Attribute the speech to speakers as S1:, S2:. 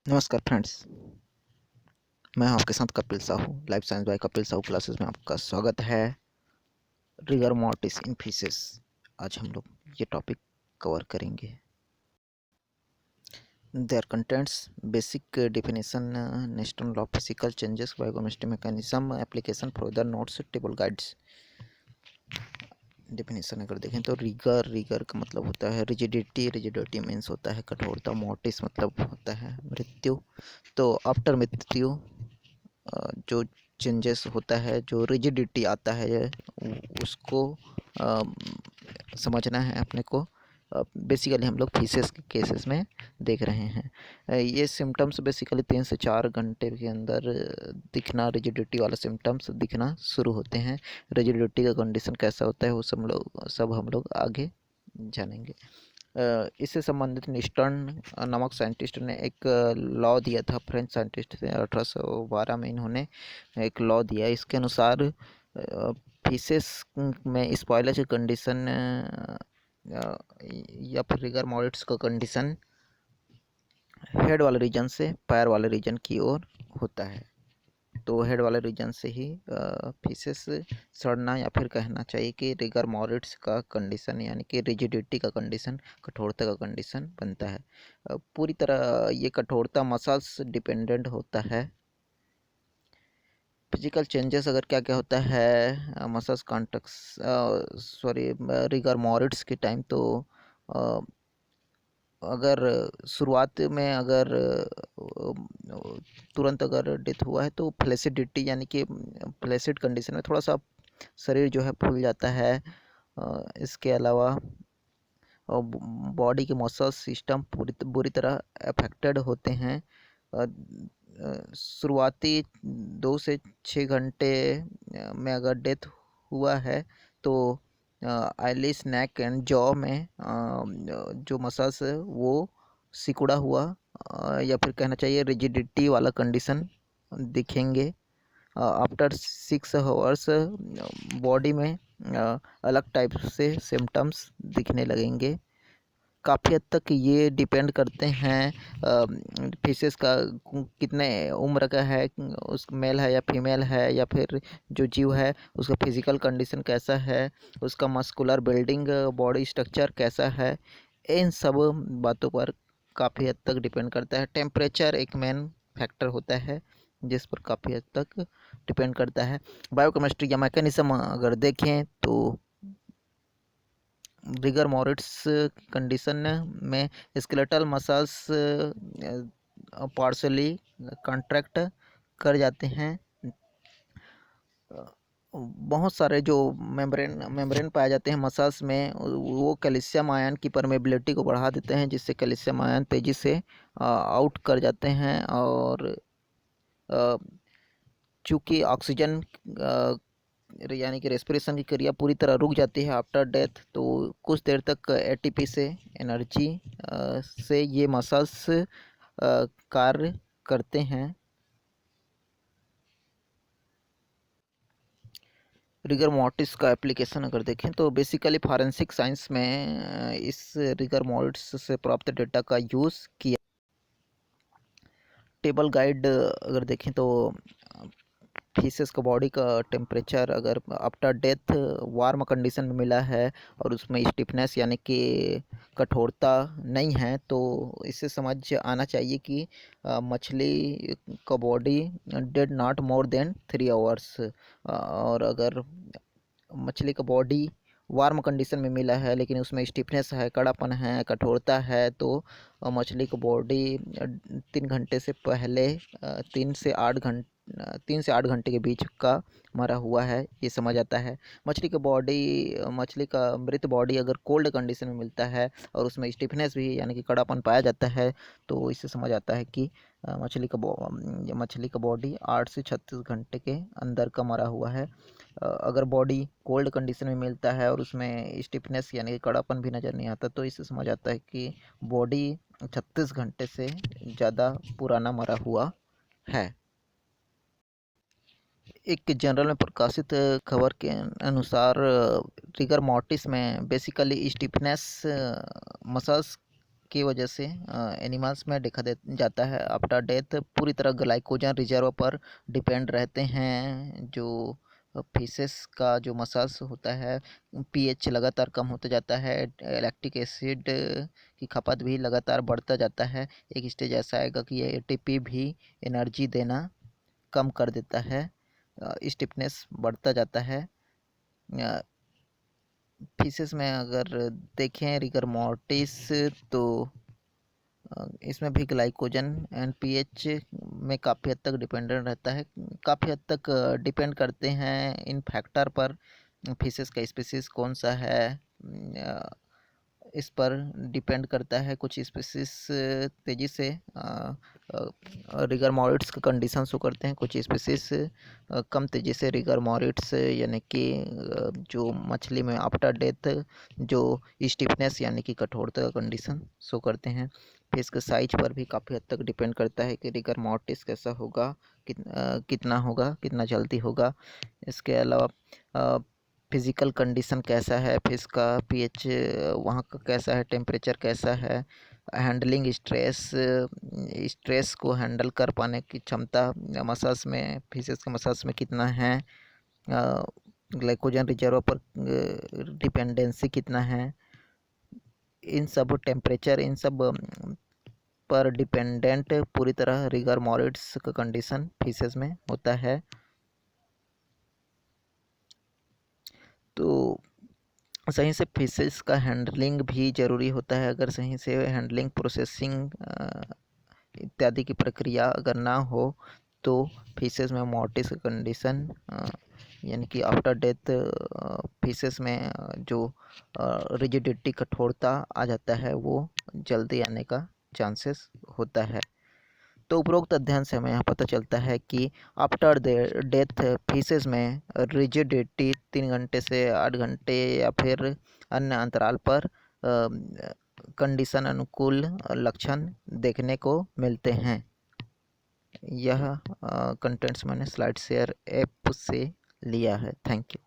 S1: नमस्कार फ्रेंड्स, मैं हूं आपके साथ Kapil Sahu. Life science by Kapil Sahu classes में आपका स्वागत है। Rigor mortis in fishes. आज हम लोग ये टॉपिक कवर करेंगे। There contents basic definition, national law, physical changes, biochemistry mechanism, application for the notes, table guides. Definition अगर देखें तो रिगर का मतलब होता है रिजिडिटी। रिजिडिटी मीन्स होता है कठोरता। मॉर्टिस मतलब होता है मृत्यु। तो आफ्टर मृत्यु जो चेंजेस होता है, जो रिजिडिटी आता है, उसको समझना है अपने को। बेसिकली हम लोग फिशेस के केसेस में देख रहे हैं। ये सिम्टम्स बेसिकली 3 से 4 घंटे के अंदर दिखना, रिजिडिटी वाला सिम्टम्स दिखना शुरू होते हैं। रिजिडिटी का कंडीशन कैसा होता है वो सब हम लोग आगे जानेंगे। इससे संबंधित निस्टर्न नामक साइंटिस्ट ने एक लॉ दिया था। फ्रेंच साइंटिस्ट थे। 1812 में इन्होंने एक लॉ दिया। इसके अनुसार फिशेस में स्पॉयलेज कंडीशन या फिर रिगर मॉर्टिस का कंडीशन हेड वाले रीजन से पैर वाले रीजन की ओर होता है। तो हेड वाले रीजन से ही फिशेस सड़ना या फिर कहना चाहिए कि रिगर मॉर्टिस का कंडीशन यानी कि रिजिडिटी का कंडीशन, कठोरता का कंडीशन बनता है। पूरी तरह ये कठोरता मसल्स डिपेंडेंट होता है। फिजिकल चेंजेस अगर क्या क्या होता है muscles contracts sorry rigor mortis के टाइम, तो अगर शुरुआत में अगर तुरंत अगर डेथ हुआ है तो फ्लैसिडिटी यानी कि फ्लैसिड कंडीशन में थोड़ा सा शरीर जो है फूल जाता है। इसके अलावा बॉडी के मसल सिस्टम पूरी बुरी तरह अफेक्टेड होते हैं। शुरुआती 2 से 6 घंटे में अगर डेथ हुआ है तो आइलिस, नेक एंड जॉ में जो मसल्स है वो सिकुड़ा हुआ या फिर कहना चाहिए रिजिडिटी वाला कंडीशन दिखेंगे। आफ्टर 6 आवर्स बॉडी में अलग टाइप से सिम्टम्स दिखने लगेंगे। काफ़ी हद तक ये डिपेंड करते हैं फिशेस का कितने उम्र का है, उस मेल है या फीमेल है, या फिर जो जीव है उसका फिजिकल कंडीशन कैसा है, उसका मस्कुलर बिल्डिंग, बॉडी स्ट्रक्चर कैसा है। इन सब बातों पर काफ़ी हद तक डिपेंड करता है। टेम्परेचर एक मेन फैक्टर होता है जिस पर काफ़ी हद तक डिपेंड करता है। बायोकेमिस्ट्री या मैकेनिज्म अगर देखें तो रिगर मॉर्टिस कंडीशन में स्केलेटल मसल्स पार्शली कॉन्ट्रैक्ट कर जाते हैं। बहुत सारे जो मेम्ब्रेन पाए जाते हैं मसल्स में, वो कैल्शियम आयन की परमेबिलिटी को बढ़ा देते हैं, जिससे कैल्शियम आयन तेज़ी से आउट कर जाते हैं। और चूँकि ऑक्सीजन यानी कि रेस्पिरेशन की क्रिया पूरी तरह रुक जाती है आफ्टर डेथ, तो कुछ देर तक एटीपी से एनर्जी से ये मसल्स कार्य करते हैं। रिगर मॉर्टिस का एप्लीकेशन अगर देखें तो बेसिकली फॉरेंसिक साइंस में इस रिगर मॉर्टिस से प्राप्त डेटा का यूज़ किया। टेबल गाइड अगर देखें तो फिशेस का बॉडी का टेम्परेचर अगर आफ्टर डेथ वार्म कंडीशन में मिला है और उसमें स्टिफनेस यानी कि कठोरता नहीं है, तो इससे समझ आना चाहिए कि मछली का body did not more than 3 hours. और अगर मछली का बॉडी वार्म कंडीशन में मिला है लेकिन उसमें स्टिफनेस है, कड़ापन है, कठोरता है, तो मछली का बॉडी 3 घंटे से पहले 3 से 8 घंटे के बीच का मरा हुआ है, ये समझ आता है। मछली का मृत बॉडी अगर कोल्ड कंडीशन में मिलता है और उसमें स्टिफनेस भी यानी कि कड़ापन पाया जाता है, तो इससे समझ आता है कि मछली का बॉडी 8 से 36 घंटे के अंदर का मरा हुआ है। अगर बॉडी कोल्ड कंडीशन में मिलता है और उसमें स्टिफनेस यानी कि कड़ापन भी नज़र नहीं आता, तो इससे समझ आता है कि बॉडी 36 घंटे से ज़्यादा पुराना मरा हुआ है। एक जर्नल में प्रकाशित खबर के अनुसार रिगर मॉर्टिस में बेसिकली स्टिफनेस मसल्स की वजह से एनिमल्स में देखा जाता है आफ्टर डेथ पूरी तरह ग्लाइकोजन रिजर्व पर डिपेंड रहते हैं। जो फिशेस का जो मसल्स होता है, पीएच लगातार कम होता जाता है, लैक्टिक एसिड की खपत भी लगातार बढ़ता जाता है। एक स्टेज ऐसा आएगा कि ये एटीपी भी एनर्जी देना कम कर देता है, स्टिफनेस बढ़ता जाता है। फिशेस में अगर देखें रिगर मोर्टिस, तो इसमें भी ग्लाइकोजन एंड पीएच में काफ़ी हद तक डिपेंडेंट रहता है। काफ़ी हद तक डिपेंड करते हैं इन फैक्टर पर। फिशेस का स्पीसीज़ कौन सा है, इस पर डिपेंड करता है। कुछ स्पीसीज तेज़ी से रिगर मोरिट्स का कंडीशन शो करते हैं, कुछ स्पीसीज कम तेज़ी से रिगर मोरिट्स यानी कि जो मछली में आफ्टर डेथ जो स्टिफनेस यानी कि कठोरता का कंडीशन शो करते हैं। फिश के साइज पर भी काफ़ी हद तक डिपेंड करता है कि रिगर मोर्टिस कैसा होगा, कितना होगा, कितना जल्दी होगा। इसके अलावा फिज़िकल कंडीशन कैसा है फिश का, पीएच वहाँ का कैसा है, टेम्परेचर कैसा है, हैंडलिंग स्ट्रेस को हैंडल कर पाने की क्षमता मसल्स में, फिशेस के मसल्स में कितना है, ग्लाइकोजन रिजर्व पर डिपेंडेंसी कितना है, इन सब टेम्परेचर इन सब पर डिपेंडेंट पूरी तरह रिगर मोरिट्स का कंडीशन फिशेस में होता है। तो सही से फिशेस का हैंडलिंग भी ज़रूरी होता है। अगर सही से हैंडलिंग, प्रोसेसिंग इत्यादि की प्रक्रिया अगर ना हो तो फिशेस में मोर्टिस का कंडीशन यानी कि आफ्टर डेथ फिशेस में जो रिजिडिटी, कठोरता आ जाता है, वो जल्दी आने का चांसेस होता है। तो उपरोक्त अध्ययन से हमें यहाँ पता चलता है कि आफ्टर डेथ फिशेस में रिजिडिटी 3 घंटे से 8 घंटे या फिर अन्य अंतराल पर कंडीशन अनुकूल लक्षण देखने को मिलते हैं। यह कंटेंट्स मैंने स्लाइड शेयर ऐप से लिया है। Thank you.